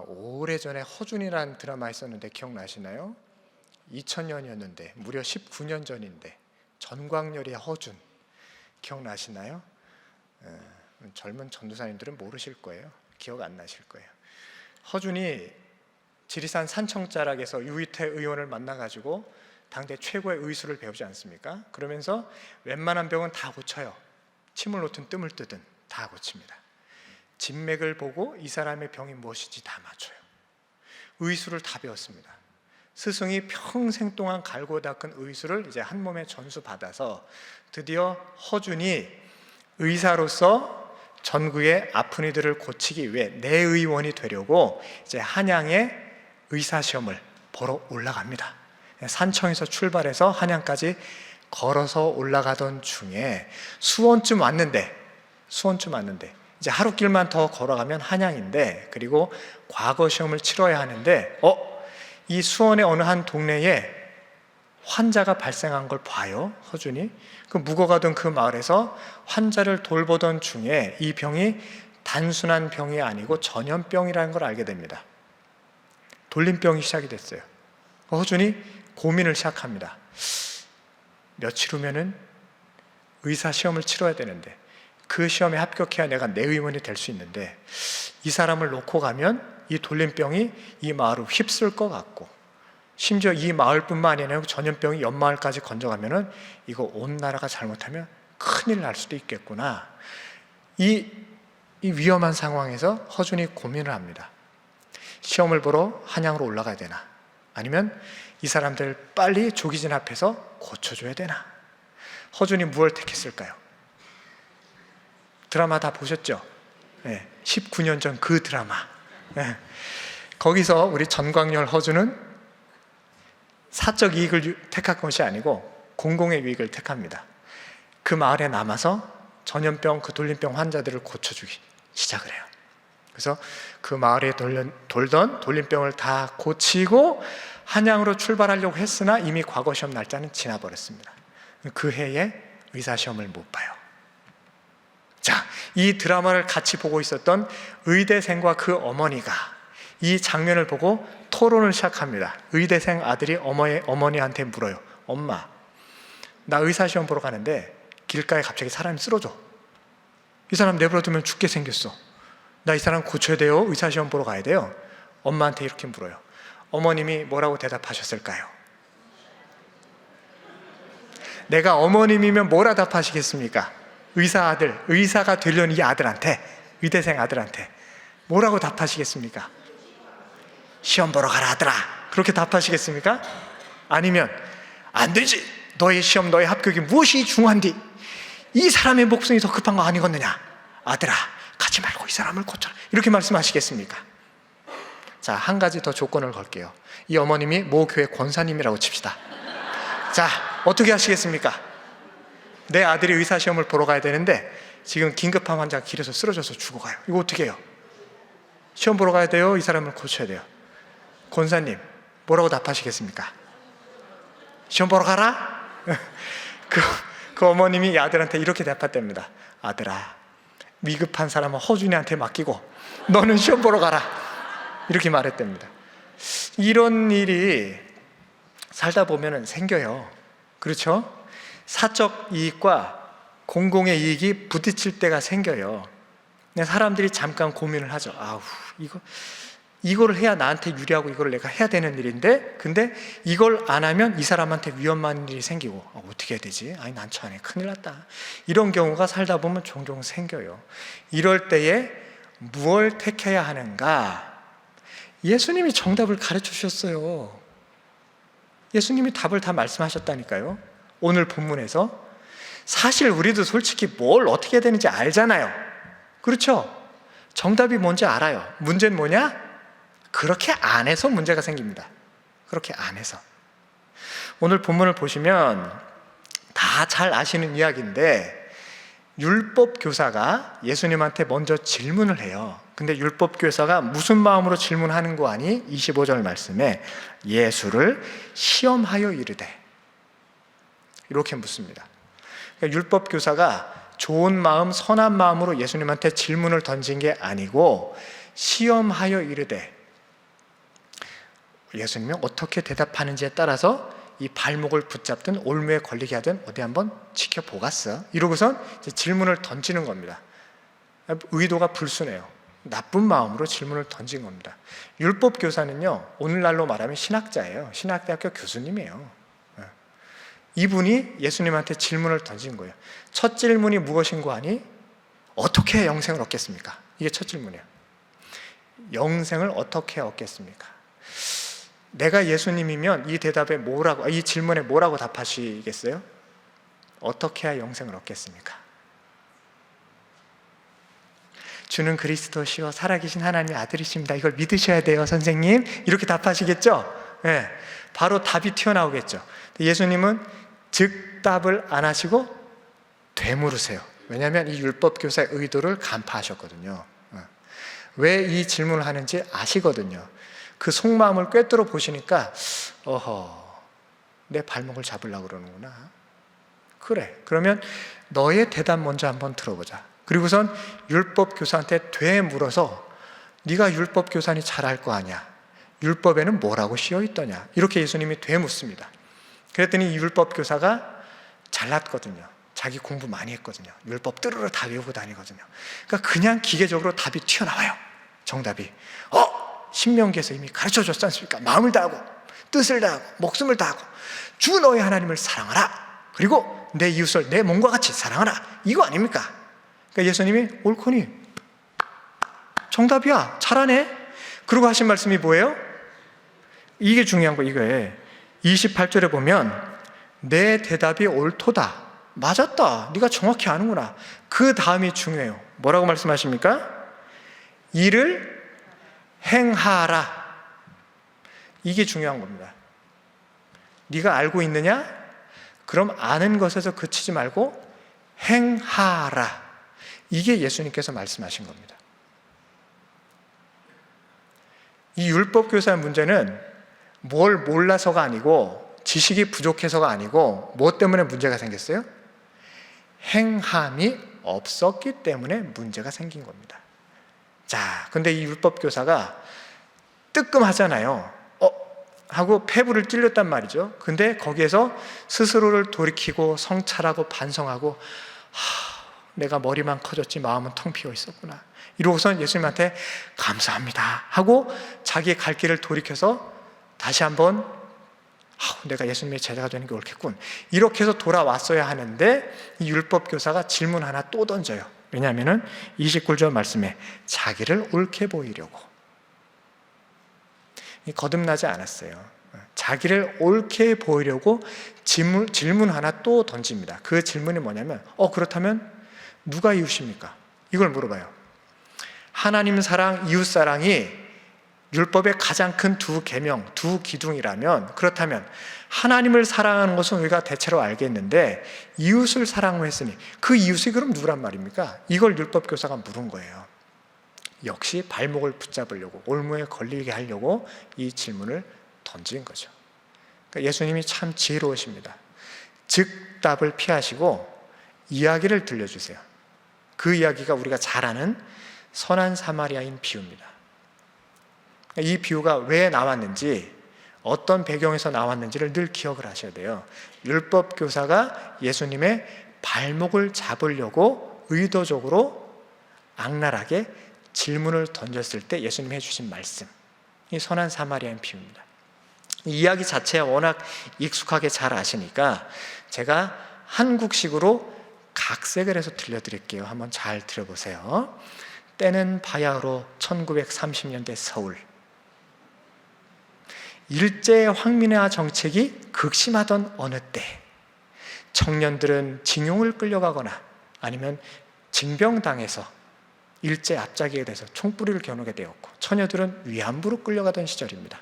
오래전에 허준이라는 드라마 있었는데 기억나시나요? 2000년이었는데 무려 19년 전인데 전광열의 허준 기억나시나요? 젊은 전도사님들은 모르실 거예요. 기억 안 나실 거예요. 허준이 지리산 산청자락에서 유희태 의원을 만나가지고 당대 최고의 의술을 배우지 않습니까? 그러면서 웬만한 병은 다 고쳐요. 침을 놓든 뜸을 뜨든 다 고칩니다. 진맥을 보고 이 사람의 병이 무엇인지 다 맞춰요. 의술을 다 배웠습니다. 스승이 평생 동안 갈고 닦은 의술을 이제 한 몸에 전수받아서 드디어 허준이 의사로서 전국의 아픈 이들을 고치기 위해 내의원이 되려고 이제 한양에 의사시험을 보러 올라갑니다. 산청에서 출발해서 한양까지 걸어서 올라가던 중에 수원쯤 왔는데 이제 하루길만 더 걸어가면 한양인데, 그리고 과거 시험을 치러야 하는데 이 수원의 어느 한 동네에 환자가 발생한 걸 봐요. 허준이 묵어가던 그 마을에서 환자를 돌보던 중에 이 병이 단순한 병이 아니고 전염병이라는 걸 알게 됩니다. 돌림병이 시작이 됐어요. 허준이 고민을 시작합니다. 며칠 후면은 의사 시험을 치러야 되는데, 그 시험에 합격해야 내가 내의원이 될 수 있는데, 이 사람을 놓고 가면 이 돌림병이 이 마을을 휩쓸 것 같고, 심지어 이 마을뿐만 아니라 전염병이 옆마을까지 건져가면은 이거 온 나라가 잘못하면 큰일 날 수도 있겠구나. 이 위험한 상황에서 허준이 고민을 합니다. 시험을 보러 한양으로 올라가야 되나, 아니면 이 사람들 빨리 조기진 앞에서 고쳐줘야 되나. 허준이 무엇을 택했을까요? 드라마 다 보셨죠? 19년 전 그 드라마. 거기서 우리 전광열 허준은 사적 이익을 택할 것이 아니고 공공의 유익을 택합니다. 그 마을에 남아서 전염병, 그 돌림병 환자들을 고쳐주기 시작을 해요. 그래서 그 마을에 돌던 돌림병을 다 고치고 한양으로 출발하려고 했으나 이미 과거 시험 날짜는 지나버렸습니다. 그 해에 의사시험을 못 봐요. 자, 이 드라마를 같이 보고 있었던 의대생과 그 어머니가 이 장면을 보고 토론을 시작합니다. 의대생 아들이 어머니한테 물어요. 엄마, 나 의사시험 보러 가는데 길가에 갑자기 사람이 쓰러져. 이 사람 내버려두면 죽게 생겼어. 나 이 사람 고쳐야 돼요. 의사시험 보러 가야 돼요. 엄마한테 이렇게 물어요. 어머님이 뭐라고 대답하셨을까요? 내가 어머님이면 뭐라 답하시겠습니까? 의사 아들, 의사가 되려는 이 아들한테, 의대생 아들한테 뭐라고 답하시겠습니까? 시험 보러 가라 아들아, 그렇게 답하시겠습니까? 아니면 안 되지, 너의 시험, 너의 합격이 무엇이 중요한디? 이 사람의 목숨이 더 급한 거 아니겠느냐? 아들아, 가지 말고 이 사람을 고쳐라, 이렇게 말씀하시겠습니까? 자, 한 가지 더 조건을 걸게요. 이 어머님이 모 교회 권사님이라고 칩시다. 자, 어떻게 하시겠습니까? 내 아들이 의사시험을 보러 가야 되는데 지금 긴급한 환자가 길에서 쓰러져서 죽어가요. 이거 어떻게 해요? 시험 보러 가야 돼요? 이 사람을 고쳐야 돼요? 권사님, 뭐라고 답하시겠습니까? 시험 보러 가라? 그 어머님이 이 아들한테 이렇게 답했답니다. 아들아, 위급한 사람은 허준이한테 맡기고 너는 시험 보러 가라, 이렇게 말했답니다. 이런 일이 살다 보면 생겨요. 그렇죠? 사적 이익과 공공의 이익이 부딪힐 때가 생겨요. 사람들이 잠깐 고민을 하죠. 아우, 이거를 해야 나한테 유리하고 이걸 내가 해야 되는 일인데, 근데 이걸 안 하면 이 사람한테 위험한 일이 생기고, 어떻게 해야 되지? 아니, 난처하네, 큰일 났다. 이런 경우가 살다 보면 종종 생겨요. 이럴 때에 무엇을 택해야 하는가? 예수님이 정답을 가르쳐 주셨어요. 예수님이 답을 다 말씀하셨다니까요. 오늘 본문에서. 사실 우리도 솔직히 뭘 어떻게 해야 되는지 알잖아요. 그렇죠? 정답이 뭔지 알아요. 문제는 뭐냐? 그렇게 안 해서 문제가 생깁니다. 그렇게 안 해서. 오늘 본문을 보시면 다 잘 아시는 이야기인데, 율법 교사가 예수님한테 먼저 질문을 해요. 근데 율법 교사가 무슨 마음으로 질문하는 거 아니? 25절 말씀에 예수를 시험하여 이르되, 이렇게 묻습니다. 그러니까 율법 교사가 좋은 마음, 선한 마음으로 예수님한테 질문을 던진 게 아니고 시험하여 이르되, 예수님이 어떻게 대답하는지에 따라서 이 발목을 붙잡든 올무에 걸리게 하든 어디 한번 지켜보겠어. 이러고선 이제 질문을 던지는 겁니다. 의도가 불순해요. 나쁜 마음으로 질문을 던진 겁니다. 율법 교사는요, 오늘날로 말하면 신학자예요. 신학대학교 교수님이에요. 이분이 예수님한테 질문을 던진 거예요. 첫 질문이 무엇인고 하니 어떻게 영생을 얻겠습니까? 이게 첫 질문이에요. 영생을 어떻게 얻겠습니까? 내가 예수님이면 이 질문에 뭐라고 답하시겠어요? 어떻게 해야 영생을 얻겠습니까? 주는 그리스도시요 살아계신 하나님의 아들이십니다. 이걸 믿으셔야 돼요, 선생님. 이렇게 답하시겠죠? 네, 바로 답이 튀어나오겠죠. 예수님은 즉답을 안 하시고 되물으세요. 왜냐하면 이 율법 교사의 의도를 간파하셨거든요. 왜 이 질문을 하는지 아시거든요. 그 속마음을 꿰뚫어 보시니까 내 발목을 잡으려고 그러는구나. 그래, 그러면 너의 대답 먼저 한번 들어보자. 그리고선 율법 교사한테 되물어서 네가 율법 교사니 잘 알 거 아니야. 율법에는 뭐라고 씌어 있더냐. 이렇게 예수님이 되묻습니다. 그랬더니 이 율법 교사가 잘났거든요. 자기 공부 많이 했거든요. 율법 뜨르르 다 외우고 다니거든요. 그러니까 그냥 기계적으로 답이 튀어나와요. 정답이 신명기에서 이미 가르쳐 줬지 않습니까? 마음을 다하고 뜻을 다하고 목숨을 다하고 주 너의 하나님을 사랑하라. 그리고 내 이웃을 내 몸과 같이 사랑하라. 이거 아닙니까? 그러니까 예수님이 옳거니 정답이야. 잘하네. 그리고 하신 말씀이 뭐예요? 이게 중요한 거 이거예요. 28절에 보면 내 대답이 옳도다. 맞았다. 네가 정확히 아는구나. 그 다음이 중요해요. 뭐라고 말씀하십니까? 이를 행하라. 이게 중요한 겁니다. 네가 알고 있느냐? 그럼 아는 것에서 그치지 말고 행하라. 이게 예수님께서 말씀하신 겁니다. 이 율법 교사의 문제는 뭘 몰라서가 아니고 지식이 부족해서가 아니고 뭐 때문에 문제가 생겼어요? 행함이 없었기 때문에 문제가 생긴 겁니다. 자, 근데 이 율법 교사가 뜨끔하잖아요. 하고 폐부를 찔렸단 말이죠. 근데 거기에서 스스로를 돌이키고 성찰하고 반성하고 내가 머리만 커졌지 마음은 텅 비어 있었구나. 이러고선 예수님한테 감사합니다 하고 자기의 갈 길을 돌이켜서 다시 한번 내가 예수님의 제자가 되는 게 옳겠군. 이렇게 해서 돌아왔어야 하는데 이 율법 교사가 질문 하나 또 던져요. 왜냐하면 29절 말씀에 자기를 옳게 보이려고 거듭나지 않았어요. 자기를 옳게 보이려고 질문 하나 또 던집니다. 그 질문이 뭐냐면 그렇다면 누가 이웃입니까? 이걸 물어봐요. 하나님 사랑, 이웃 사랑이 율법의 가장 큰 두 계명, 두 기둥이라면 그렇다면 하나님을 사랑하는 것은 우리가 대체로 알겠는데 이웃을 사랑했으니 그 이웃이 그럼 누구란 말입니까? 이걸 율법 교사가 물은 거예요. 역시 발목을 붙잡으려고 올무에 걸리게 하려고 이 질문을 던진 거죠. 그러니까 예수님이 참 지혜로우십니다. 즉답을 피하시고 이야기를 들려주세요. 그 이야기가 우리가 잘 아는 선한 사마리아인 비유입니다. 이 비유가 왜 나왔는지 어떤 배경에서 나왔는지를 늘 기억을 하셔야 돼요. 율법 교사가 예수님의 발목을 잡으려고 의도적으로 악랄하게 질문을 던졌을 때 예수님이 해주신 말씀, 이 선한 사마리아인 비유입니다. 이 이야기 자체가 워낙 익숙하게 잘 아시니까 제가 한국식으로 각색을 해서 들려드릴게요. 한번 잘 들어보세요. 때는 바야흐로 1930년대 서울. 일제 황민화 정책이 극심하던 어느 때 청년들은 징용을 끌려가거나 아니면 징병당해서 일제 앞자기에 대해서 총뿌리를 겨누게 되었고 처녀들은 위안부로 끌려가던 시절입니다.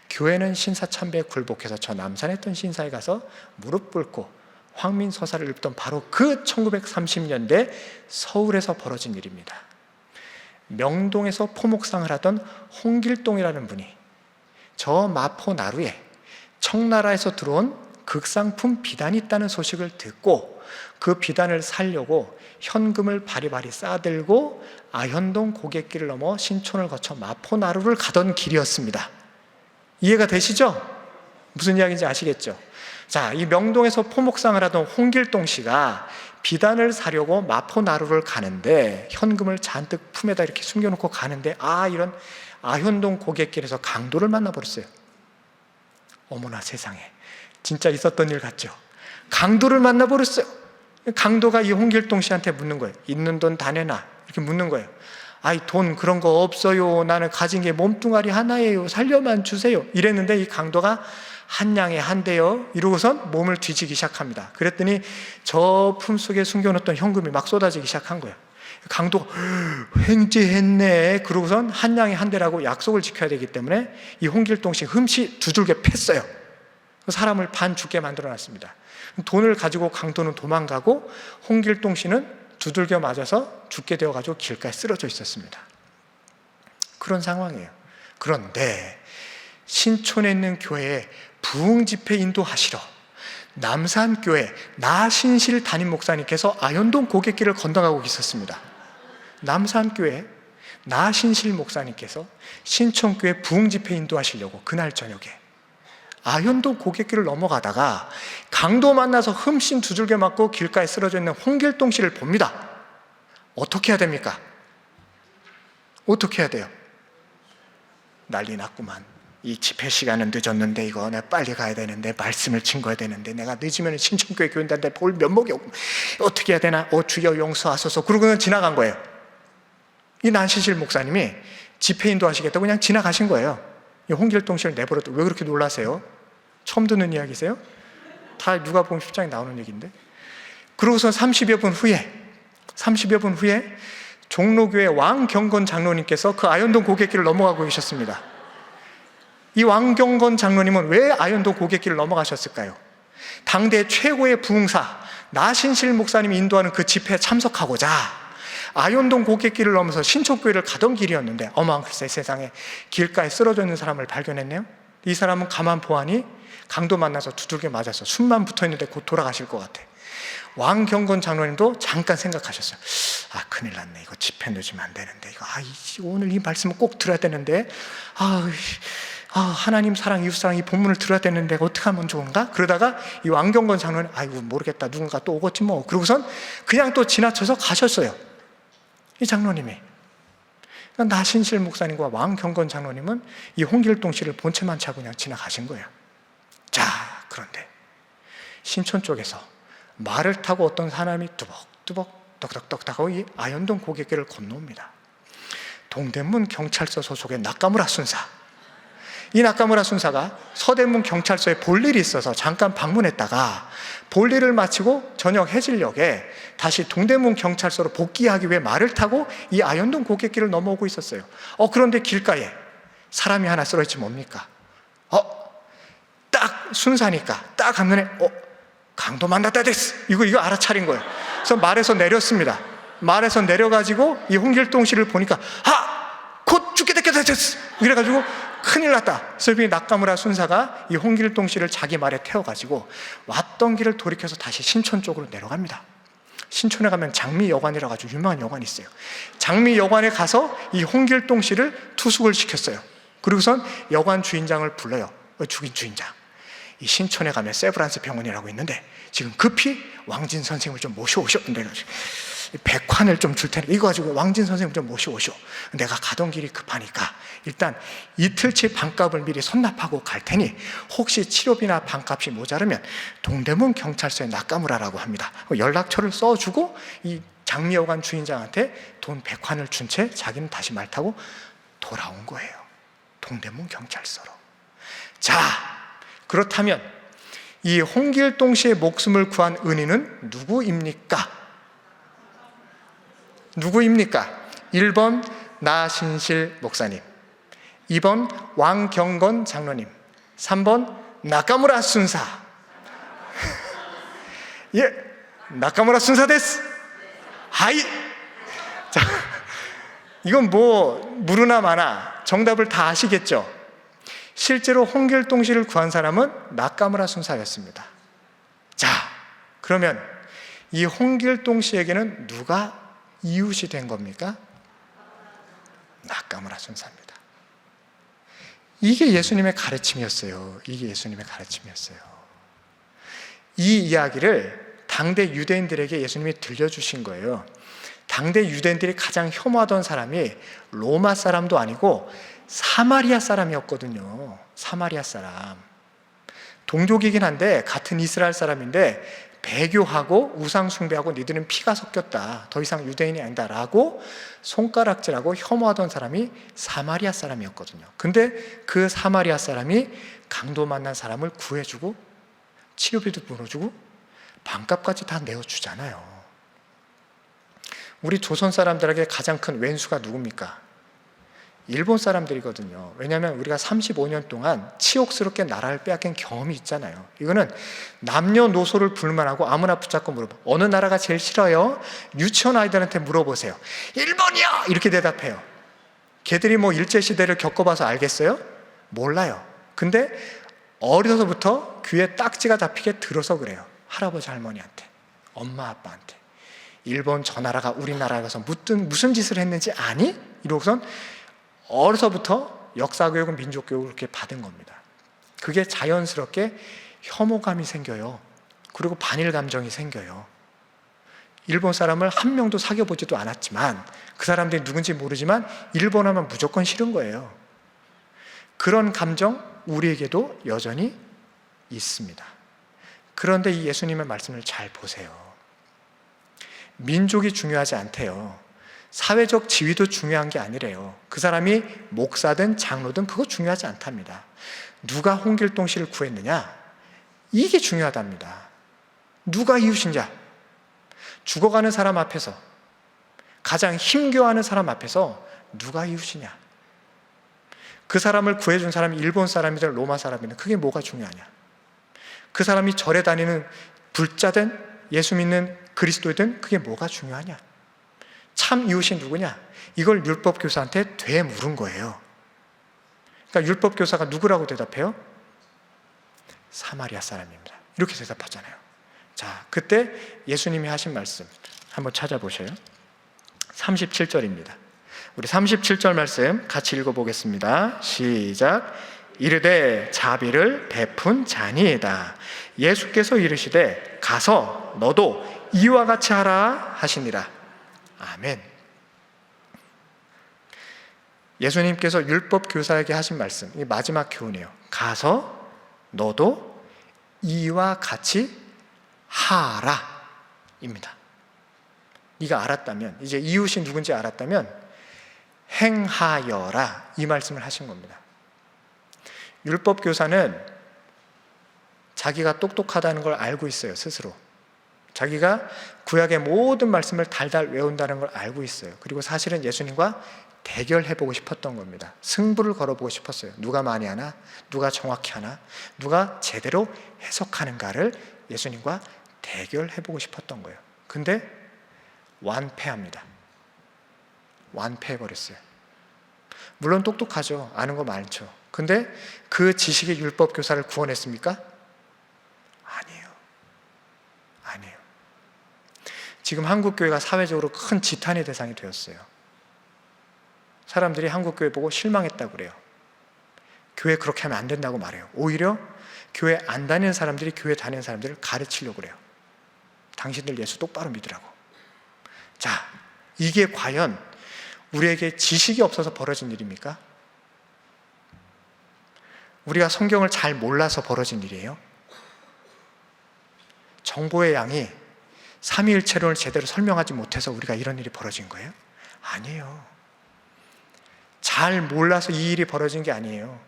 교회는 신사참배에 굴복해서 저 남산에 있던 신사에 가서 무릎 꿇고 황민서사를 읽던 바로 그 1930년대 서울에서 벌어진 일입니다. 명동에서 포목상을 하던 홍길동이라는 분이 저 마포 나루에 청나라에서 들어온 극상품 비단이 있다는 소식을 듣고 그 비단을 살려고 현금을 바리바리 싸들고 아현동 고갯길을 넘어 신촌을 거쳐 마포나루를 가던 길이었습니다. 이해가 되시죠? 무슨 이야기인지 아시겠죠? 자, 이 명동에서 포목상을 하던 홍길동 씨가 비단을 사려고 마포나루를 가는데 현금을 잔뜩 품에다 이렇게 숨겨놓고 가는데 이런 아현동 고갯길에서 강도를 만나버렸어요. 어머나 세상에, 진짜 있었던 일 같죠? 강도를 만나버렸어요. 강도가 이 홍길동 씨한테 묻는 거예요. 있는 돈 다 내놔, 이렇게 묻는 거예요. 돈 그런 거 없어요. 나는 가진 게 몸뚱아리 하나예요. 살려만 주세요. 이랬는데 이 강도가 한 양에 한 대요, 이러고선 몸을 뒤지기 시작합니다. 그랬더니 저 품속에 숨겨놓던 현금이 막 쏟아지기 시작한 거예요. 강도가 횡재했네. 그러고선 한 양에 한 대라고 약속을 지켜야 되기 때문에 이 홍길동 씨 흠씨 두들겨 팼어요. 사람을 반 죽게 만들어놨습니다. 돈을 가지고 강도는 도망가고 홍길동 씨는 두들겨 맞아서 죽게 되어가지고 길가에 쓰러져 있었습니다. 그런 상황이에요. 그런데 신촌에 있는 교회에 부흥집회 인도하시러 남산교회 나신실 담임 목사님께서 아현동 고갯길을 건너가고 있었습니다. 남산교회 나신실 목사님께서 신촌교회 부흥집회 인도하시려고 그날 저녁에 아현동 고갯길을 넘어가다가 강도 만나서 흠씬 두들겨 맞고 길가에 쓰러져 있는 홍길동 씨를 봅니다. 어떻게 해야 됩니까? 어떻게 해야 돼요? 난리 났구만. 이 집회 시간은 늦었는데 이거 내가 빨리 가야 되는데 말씀을 증거해야 되는데 내가 늦으면 신촌교회 교인들한테 볼 면목이 없고 어떻게 해야 되나? 주여 용서하소서. 그러고는 지나간 거예요. 이 난신실 목사님이 집회 인도하시겠다고 그냥 지나가신 거예요. 이 홍길동 씨를 내버려둬. 왜 그렇게 놀라세요? 처음 듣는 이야기세요? 다 누가복음 10장에 나오는 얘기인데. 그러고서 30여 분 후에 종로교회 왕경건 장로님께서 그 아현동 고갯길을 넘어가고 계셨습니다. 이 왕경건 장로님은 왜 아현동 고갯길을 넘어가셨을까요? 당대 최고의 부흥사 나신실 목사님이 인도하는 그 집회에 참석하고자 아현동 고갯길을 넘어서 신촌교회를 가던 길이었는데 글쎄 세상에 길가에 쓰러져 있는 사람을 발견했네요. 이 사람은 가만 보아니 강도 만나서 두들겨 맞아서 숨만 붙어있는데 곧 돌아가실 것 같아. 왕경건 장로님도 잠깐 생각하셨어요. 큰일 났네. 이거 집회 늦으면 안 되는데 오늘 이 말씀을 꼭 들어야 되는데 하나님 사랑, 이웃 사랑 이 본문을 들어야 되는데 어떻게 하면 좋은가? 그러다가 이 왕경건 장로는 모르겠다. 누군가 또 오겠지 뭐. 그러고선 그냥 또 지나쳐서 가셨어요. 이 장로님이. 나신실 목사님과 왕경건 장로님은 이 홍길동 씨를 본체만 차고 그냥 지나가신 거예요. 자, 그런데 신촌 쪽에서 말을 타고 어떤 사람이 뚜벅뚜벅 떡떡떡 하고 이 아현동 고갯길을 건너옵니다. 동대문 경찰서 소속의 나카무라 순사. 이 나카무라 순사가 서대문 경찰서에 볼 일이 있어서 잠깐 방문했다가 볼 일을 마치고 저녁 해질녘에 다시 동대문 경찰서로 복귀하기 위해 말을 타고 이 아현동 고갯길을 넘어오고 있었어요. 그런데 길가에 사람이 하나 쓰러있지 뭡니까? 딱 순사니까 딱 가면에 강도 만났다 됐어. 이거 알아차린 거예요. 그래서 말에서 내렸습니다. 말에서 내려가지고 이 홍길동 씨를 보니까 곧 죽게 됐어. 이래가지고 큰일 났다. 그래서 이 나카무라 순사가 이 홍길동 씨를 자기 말에 태워가지고 왔던 길을 돌이켜서 다시 신촌 쪽으로 내려갑니다. 신촌에 가면 장미여관이라고 아주 유명한 여관이 있어요. 장미여관에 가서 이 홍길동 씨를 투숙을 시켰어요. 그리고선 여관 주인장을 불러요. 죽인 주인장. 이 신촌에 가면 세브란스 병원이라고 있는데 지금 급히 왕진 선생님을 좀 모셔오셔. 백환을 좀 줄 테니까 이거 가지고 왕진 선생님 좀 모셔오셔. 내가 가던 길이 급하니까 일단 이틀치 방값을 미리 선납하고 갈 테니 혹시 치료비나 방값이 모자르면 동대문 경찰서에 나카무라라고 합니다. 연락처를 써주고 이 장미여관 주인장한테 돈 100환을 준 채 자기는 다시 말 타고 돌아온 거예요. 동대문 경찰서로. 자, 그렇다면 이 홍길동 씨의 목숨을 구한 은인은 누구입니까? 1번 나신실 목사님, 2번 왕경건 장로님, 3번 나카무라 순사. 나카무라 순사 데스. 하이. 자, 이건 무르나 마나 정답을 다 아시겠죠? 실제로 홍길동 씨를 구한 사람은 나카무라 순사였습니다. 자, 그러면 이 홍길동 씨에게는 누가 이웃이 된 겁니까? 낙가무라 천사입니다. 이게 예수님의 가르침이었어요. 이게 예수님의 가르침이었어요. 이 이야기를 당대 유대인들에게 예수님이 들려주신 거예요. 당대 유대인들이 가장 혐오하던 사람이 로마 사람도 아니고 사마리아 사람이었거든요. 사마리아 사람. 동족이긴 한데 같은 이스라엘 사람인데 배교하고 우상 숭배하고 니들은 피가 섞였다, 더 이상 유대인이 아니다라고 손가락질하고 혐오하던 사람이 사마리아 사람이었거든요. 근데 그 사마리아 사람이 강도 만난 사람을 구해주고 치료비도 물어주고 반값까지 다 내어주잖아요. 우리 조선 사람들에게 가장 큰 왼수가 누굽니까? 일본 사람들이거든요. 왜냐하면 우리가 35년 동안 치욕스럽게 나라를 빼앗긴 경험이 있잖아요. 이거는 남녀노소를 불문하고 아무나 붙잡고 물어봐. 어느 나라가 제일 싫어요? 유치원 아이들한테 물어보세요. 일본이요! 이렇게 대답해요. 걔들이 뭐 일제시대를 겪어봐서 알겠어요? 몰라요. 근데 어려서부터 귀에 딱지가 잡히게 들어서 그래요. 할아버지 할머니한테, 엄마 아빠한테. 일본 저 나라가 우리나라에 가서 무슨 짓을 했는지 아니? 이러고선 어려서부터 역사교육은 민족교육을 그렇게 받은 겁니다. 그게 자연스럽게 혐오감이 생겨요. 그리고 반일 감정이 생겨요. 일본 사람을 한 명도 사귀어보지도 않았지만 그 사람들이 누군지 모르지만 일본 하면 무조건 싫은 거예요. 그런 감정 우리에게도 여전히 있습니다. 그런데 이 예수님의 말씀을 잘 보세요. 민족이 중요하지 않대요. 사회적 지위도 중요한 게 아니래요. 그 사람이 목사든 장로든 그거 중요하지 않답니다. 누가 홍길동 씨를 구했느냐? 이게 중요하답니다. 누가 이웃이냐? 죽어가는 사람 앞에서, 가장 힘겨워하는 사람 앞에서 누가 이웃이냐? 그 사람을 구해준 사람이 일본 사람이든 로마 사람이든 그게 뭐가 중요하냐? 그 사람이 절에 다니는 불자든 예수 믿는 그리스도이든 그게 뭐가 중요하냐? 참 이웃이 누구냐? 이걸 율법교사한테 되물은 거예요. 그러니까 율법교사가 누구라고 대답해요? 사마리아 사람입니다. 이렇게 대답하잖아요. 자, 그때 예수님이 하신 말씀 한번 찾아보셔요. 37절입니다. 우리 37절 말씀 같이 읽어보겠습니다. 시작. 이르되 자비를 베푼 자니이다. 예수께서 이르시되 가서 너도 이와 같이 하라 하시니라. 아멘. 예수님께서 율법 교사에게 하신 말씀, 이 마지막 교훈이에요. 가서 너도 이와 같이 하라 입니다. 네가 알았다면, 이제 이웃이 누군지 알았다면 행하여라, 이 말씀을 하신 겁니다. 율법 교사는 자기가 똑똑하다는 걸 알고 있어요. 스스로 자기가 구약의 모든 말씀을 달달 외운다는 걸 알고 있어요. 그리고 사실은 예수님과 대결해보고 싶었던 겁니다. 승부를 걸어보고 싶었어요. 누가 많이 하나? 누가 정확히 하나? 누가 제대로 해석하는가를 예수님과 대결해보고 싶었던 거예요. 근데 완패합니다. 완패해버렸어요. 물론 똑똑하죠. 아는 거 많죠. 근데 그 지식의 율법 교사를 구원했습니까? 아니에요. 아니에요. 지금 한국교회가 사회적으로 큰 지탄의 대상이 되었어요. 사람들이 한국교회 보고 실망했다고 그래요. 교회 그렇게 하면 안 된다고 말해요. 오히려 교회 안 다니는 사람들이 교회 다니는 사람들을 가르치려고 그래요. 당신들 예수 똑바로 믿으라고. 자, 이게 과연 우리에게 지식이 없어서 벌어진 일입니까? 우리가 성경을 잘 몰라서 벌어진 일이에요? 정보의 양이 삼위일체론을 제대로 설명하지 못해서 우리가 이런 일이 벌어진 거예요? 아니에요. 잘 몰라서 이 일이 벌어진 게 아니에요.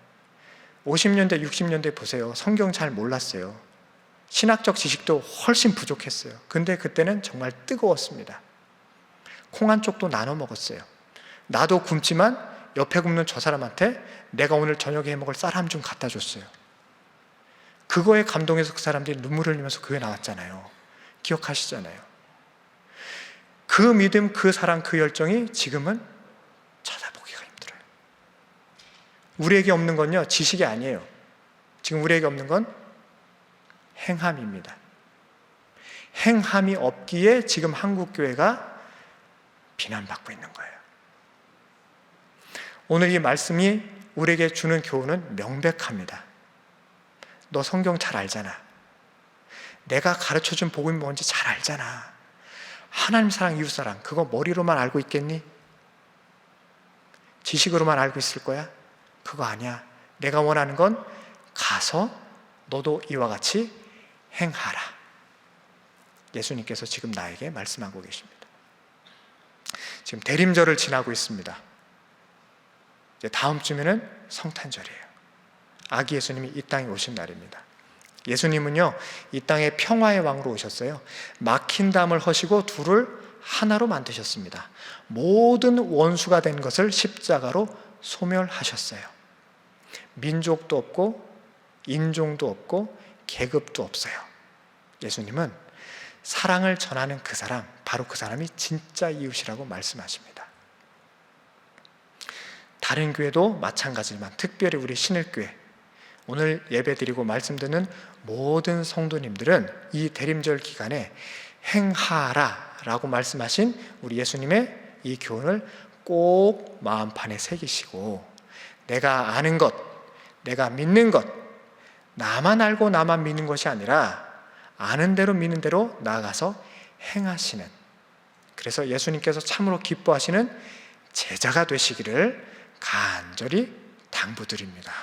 50년대, 60년대 보세요. 성경 잘 몰랐어요. 신학적 지식도 훨씬 부족했어요. 근데 그때는 정말 뜨거웠습니다. 콩 한 쪽도 나눠 먹었어요. 나도 굶지만 옆에 굶는 저 사람한테 내가 오늘 저녁에 해먹을 쌀 한 줌 갖다 줬어요. 그거에 감동해서 그 사람들이 눈물을 흘리면서 교회 나왔잖아요. 기억하시잖아요. 그 믿음, 그 사랑, 그 열정이 지금은 찾아보기가 힘들어요. 우리에게 없는 건요, 지식이 아니에요. 지금 우리에게 없는 건 행함입니다. 행함이 없기에 지금 한국교회가 비난받고 있는 거예요. 오늘 이 말씀이 우리에게 주는 교훈은 명백합니다. 너 성경 잘 알잖아. 내가 가르쳐준 복음이 뭔지 잘 알잖아. 하나님 사랑, 이웃 사랑, 그거 머리로만 알고 있겠니? 지식으로만 알고 있을 거야? 그거 아니야. 내가 원하는 건 가서 너도 이와 같이 행하라. 예수님께서 지금 나에게 말씀하고 계십니다. 지금 대림절을 지나고 있습니다. 이제 다음 주면은 성탄절이에요. 아기 예수님이 이 땅에 오신 날입니다. 예수님은요, 이 땅에 평화의 왕으로 오셨어요. 막힌 담을 허시고 둘을 하나로 만드셨습니다. 모든 원수가 된 것을 십자가로 소멸하셨어요. 민족도 없고 인종도 없고 계급도 없어요. 예수님은 사랑을 전하는 그 사람, 바로 그 사람이 진짜 이웃이라고 말씀하십니다. 다른 교회도 마찬가지지만 특별히 우리 신일교회, 오늘 예배드리고 말씀 듣는 모든 성도님들은 이 대림절 기간에 행하라 라고 말씀하신 우리 예수님의 이 교훈을 꼭 마음판에 새기시고, 내가 아는 것, 내가 믿는 것, 나만 알고 나만 믿는 것이 아니라 아는 대로 믿는 대로 나아가서 행하시는, 그래서 예수님께서 참으로 기뻐하시는 제자가 되시기를 간절히 당부드립니다.